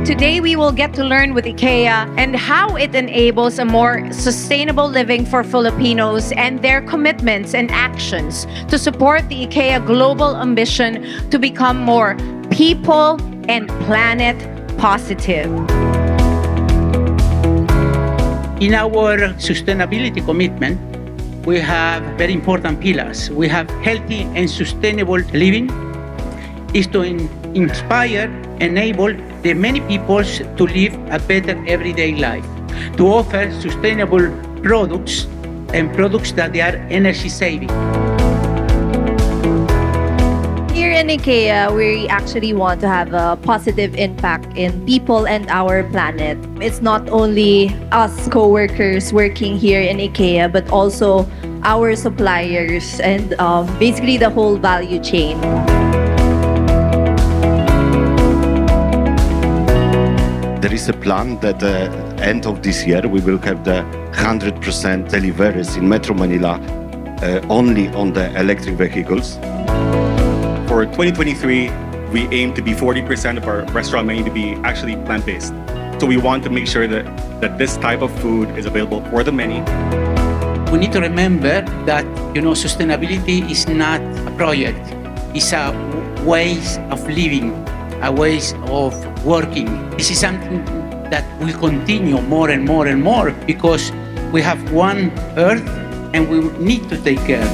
Today, we will get to learn with IKEA and how it enables a more sustainable living for Filipinos and their commitments and actions to support the IKEA global ambition to become more people and planet positive. In our sustainability commitment, we have very important pillars. We have healthy and sustainable living is to inspire, enable the many people to live a better everyday life, to offer sustainable products and products that they are energy saving. Here in IKEA, we actually want to have a positive impact in people and our planet. It's not only us co-workers working here in IKEA, but also our suppliers and basically the whole value chain. There is a plan that at the end of this year we will have the 100% deliveries in Metro Manila only on the electric vehicles. For 2023, we aim to be 40% of our restaurant menu to be actually plant-based. So we want to make sure that this type of food is available for the many. We need to remember that sustainability is not a project; it's a ways of living, a ways of working. This is something that will continue more and more and more because we have one Earth and we need to take care.